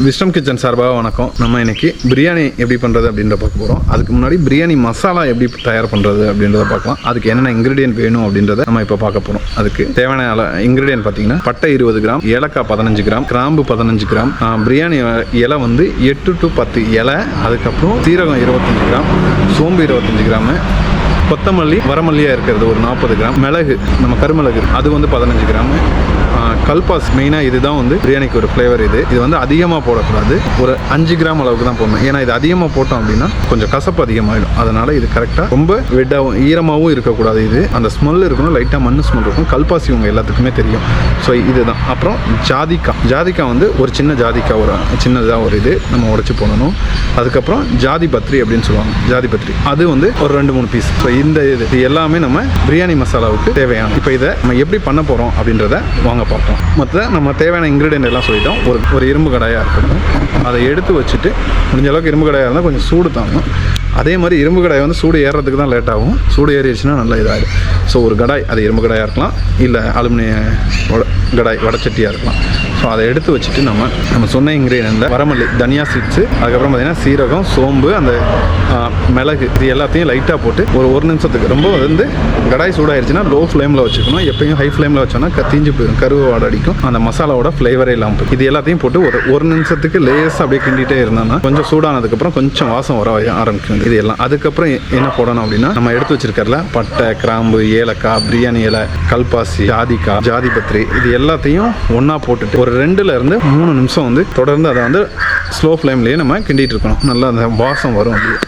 Wisdom kitchen சார்பாக வணக்கம். நம்ம இன்னைக்கு பிரியாணி எப்படி பண்ணுறது அப்படின்ற பார்க்க போகிறோம். அதுக்கு முன்னாடி பிரியாணி மசாலா எப்படி தயார் பண்ணுறது அப்படின்றத பார்க்கலாம். அதுக்கு என்னென்ன இன்க்ரீடியன்ட் வேணும் அப்படின்றத நம்ம இப்போ பார்க்க போகிறோம். அதுக்கு தேவையான இன்க்ரீடியன்ட் பார்த்தீங்கன்னா பட்டை 20 கிராம், ஏலக்காய் 15 கிராம், கிராம்பு 15 கிராம், பிரியாணி இலை வந்து 8 to 10 இலை, அதுக்கப்புறம் சீரகம் 25 கிராம், சோம்பு 25 கிராமு, கொத்தமல்லி வரமல்லியாக இருக்கிறது ஒரு 40 கிராம், மிளகு நம்ம கருமிளகு அது வந்து 15 கிராமு, கல்பாஸ் மெயினாக இதுதான் வந்து பிரியாணிக்கு ஒரு ஃப்ளேவர். இது வந்து அதிகமாக போடக்கூடாது, ஒரு 5 கிராம் அளவுக்கு தான் போடணும். ஏன்னா இது அதிகமாக போட்டோம் அப்படின்னா கொஞ்சம் கசப்பு அதிகமாகிடும். அதனால் இது கரெக்டாக ரொம்ப வெட்டாகவும் ஈரமாகவும் இருக்கக்கூடாது. இது அந்த ஸ்மெல் இருக்கணும், லைட்டாக மண் ஸ்மெல் இருக்கும். கல்பாசி உங்கள் எல்லாத்துக்குமே தெரியும். ஸோ இதுதான். அப்புறம் ஜாதிக்காய் வந்து ஒரு சின்ன ஜாதிக்காய், ஒரு சின்னதாக ஒரு இது நம்ம உடச்சி போடணும். அதுக்கப்புறம் ஜாதி பத்திரி அப்படின்னு சொல்லுவாங்க, ஜாதி பத்திரி அது வந்து ஒரு 2-3 பீஸ். ஸோ இது எல்லாமே நம்ம பிரியாணி மசாலாவுக்கு தேவையான. இப்போ இதை நம்ம எப்படி பண்ண போகிறோம் அப்படின்றத வாங்க பார்ப்போம். மற்ற நம்ம தேவையான இன்க்ரீடியன்ட் எல்லாம் சொல்லிட்டோம். ஒரு இரும்பு கடாயாக இருக்கட்டும், அதை எடுத்து வச்சுட்டு முடிஞ்ச அளவுக்கு இரும்பு கடாயாக இருந்தால் கொஞ்சம் சூடு தாங்கும். அதே மாதிரி இரும்பு கடாய் வந்து சூடு ஏறுறதுக்கு தான் லேட் ஆகும். சூடு ஏறிடுச்சுன்னா நல்லா இதாகிடும். ஸோ ஒரு கடாய், அது இரும்பு கடாயாக இருக்கலாம், இல்லை அலுமினிய கடாய் வடச்சட்டியாக இருக்கலாம். ஸோ அதை எடுத்து வச்சுட்டு நம்ம சொன்ன இன்க்ரீடியன்ட்டில் வரமல்லி, தனியா சீட்ஸு, அதுக்கப்புறம் பார்த்திங்கன்னா சீரகம், சோம்பு, அந்த மிளகு இது எல்லாத்தையும் லைட்டாக போட்டு ஒரு நிமிஷத்துக்கு, ரொம்ப வந்து கடாய் சூடாகிடுச்சுன்னா லோ ஃப்ளேமில் வச்சுக்கணும். எப்பயும் ஹை ஃப்ளேமில் வச்சோன்னா தீஞ்சு போயிடும், கருவு வாடை அடிக்கும், அந்த மசாலாவோட ஃப்ளேவரே இல்லாமல் போய். இது எல்லாத்தையும் போட்டு ஒரு நிமிஷத்துக்கு லேஸாக அப்படியே கிண்டிகிட்டே இருந்தோம்னா கொஞ்சம் சூடானதுக்கப்புறம் கொஞ்சம் வாசம் வர ஆரம்பிக்கும் இது எல்லாம். அதுக்கப்புறம் என்ன போடணும் அப்படின்னா, நம்ம எடுத்து வச்சிருக்கல பட்டை, கிராம்பு, ஏலக்காய், பிரியாணி இலை, கல்பாசி, ஜாதிக்காய், ஜாதி பத்திரி இது எல்லாத்தையும் ஒன்றா போட்டுட்டு ஒரு 2-3 நிமிஷம் வந்து தொடர்ந்து அதை வந்து ஸ்லோ ஃப்ளேம்லேயே நம்ம கிண்டிகிட்டு இருக்கணும். நல்லா அந்த வாசம் வரும். அப்படியே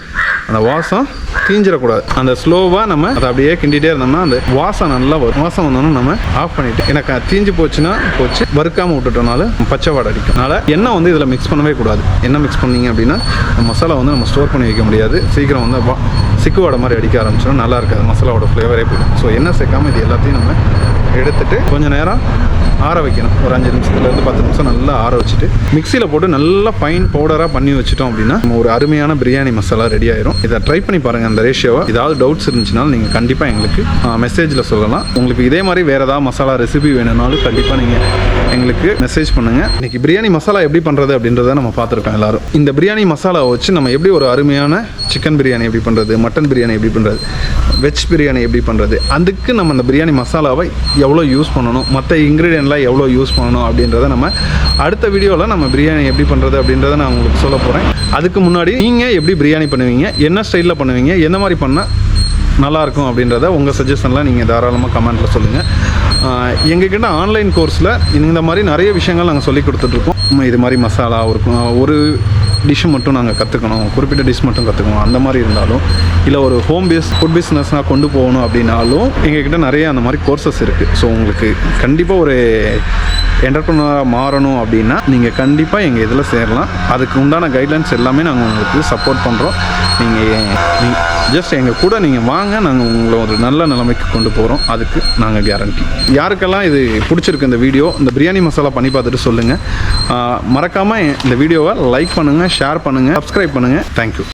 அந்த வாசம் தீஞ்சிடக்கூடாது. அந்த ஸ்லோவாக நம்ம அதை அப்படியே கிண்டிகிட்டே இருந்தோம்னா அந்த வாசம் நல்லா வரும். வாசம் வந்தோன்னா நம்ம ஆஃப் பண்ணிவிட்டு, எனக்கு தீஞ்சு போச்சுன்னா போச்சு, வறுக்காமல் விட்டுட்டோம்னாலும் பச்சை வாடை அடிக்கும். அதனால் எண்ணெய் வந்து இதில் மிக்ஸ் பண்ணவே கூடாது. எண்ணெய் மிக்ஸ் பண்ணிங்க அப்படின்னா மசாலா வந்து நம்ம ஸ்டோர் பண்ணி வைக்க முடியாது. சீக்கிரம் வந்து சிக்கு வாடை மாதிரி அடிக்க ஆரம்பிச்சிடும், நல்லா இருக்காது, மசாலாவோட ஃப்ளேவரே போயிடும். ஸோ எண்ணெய் சேர்க்காமல் இது எல்லாத்தையும் நம்ம எடுத்துகிட்டு கொஞ்சம் நேரம் ஆற வைக்கணும். ஒரு 5 நிமிஷத்துலேருந்து 10 நிமிஷம் நல்லா ஆற வச்சுட்டு மிக்சியில் போட்டு நல்லா ஃபைன் பவுடராக பண்ணி வச்சுட்டோம் அப்படின்னா நம்ம ஒரு அருமையான பிரியாணி மசாலா ரெடி ஆயிரும். இதை ட்ரை பண்ணி பாருங்கள் அந்த ரேஷியோவை. ஏதாவது டவுட்ஸ் இருந்துச்சுனாலும் நீங்கள் கண்டிப்பாக எங்களுக்கு மெசேஜில் சொல்லலாம். உங்களுக்கு இதே மாதிரி வேறு ஏதாவது மசாலா ரெசிபி வேணும்னாலும் கண்டிப்பாக நீங்கள் எங்களுக்கு மெசேஜ் பண்ணுங்கள். இன்றைக்கி பிரியாணி மசாலா எப்படி பண்ணுறது அப்படின்றத நம்ம பார்த்துருக்கோம் எல்லாரும். இந்த பிரியாணி மசாலாவை வச்சு நம்ம எப்படி ஒரு அருமையான சிக்கன் பிரியாணி எப்படி பண்ணுறது, மட்டன் பிரியாணி எப்படி பண்ணுறது, வெஜ் பிரியாணி எப்படி பண்ணுறது, அதுக்கு நம்ம அந்த பிரியாணி மசாலாவை எவ்வளோ யூஸ் பண்ணணும், மற்ற இன்க்ரீடியன்ட்லாம் எவ்வளோ யூஸ் பண்ணணும் அப்படின்றத நம்ம அடுத்த வீடியோவில் நம்ம பிரியாணி எப்படி பண்ணுறது அப்படின்றத நான் உங்களுக்கு சொல்ல போகிறேன். அதுக்கு முன்னாடி நீங்கள் எப்படி பிரியாணி பண்ணுவீங்க, என்ன ஸ்டைலில் பண்ணுவீங்க, எந்த மாதிரி பண்ணால் நல்லாயிருக்கும் அப்படின்றத உங்கள் சஜஷன்லாம் நீங்கள் தாராளமாக கமெண்ட்டில் சொல்லுங்கள். எங்ககிட்ட ஆன்லைன் கோர்ஸில் இந்த மாதிரி நிறைய விஷயங்கள் நாங்கள் சொல்லி கொடுத்துட்ருக்கோம். இது மாதிரி மசாலா ஒரு டிஷ்ஷு மட்டும் நாங்கள் கற்றுக்கணும், குறிப்பிட்ட டிஷ் மட்டும் கற்றுக்கணும், அந்த மாதிரி இருந்தாலும், இல்லை ஒரு ஃபுட் பிஸ்னஸ்னால் கொண்டு போகணும் அப்படின்னாலும் எங்ககிட்ட நிறைய அந்த மாதிரி கோர்சஸ் இருக்குது. ஸோ உங்களுக்கு கண்டிப்பாக ஒரு என்டர்ப்ரனராக மாறணும் அப்படின்னா நீங்கள் கண்டிப்பாக எங்கள் இதில் சேரலாம். அதுக்கு உண்டான கைட்லைன்ஸ் எல்லாமே நாங்கள் உங்களுக்கு சப்போர்ட் பண்ணுறோம். நீங்கள் ஜஸ்ட் எங்கள் கூட நீங்கள் வாங்க, நாங்கள் உங்களை ஒரு நல்ல நிலைமைக்கு கொண்டு போகிறோம். அதுக்கு நாங்கள் கேரண்டி. யாருக்கெல்லாம் இது பிடிச்சிருக்கு இந்த வீடியோ, இந்த பிரியாணி மசாலா பண்ணி பார்த்துட்டு சொல்லுங்கள். மறக்காமல் இந்த வீடியோவை லைக் பண்ணுங்கள், ஷேர் பண்ணுங்கள், சப்ஸ்கிரைப் பண்ணுங்கள். தேங்க்யூ.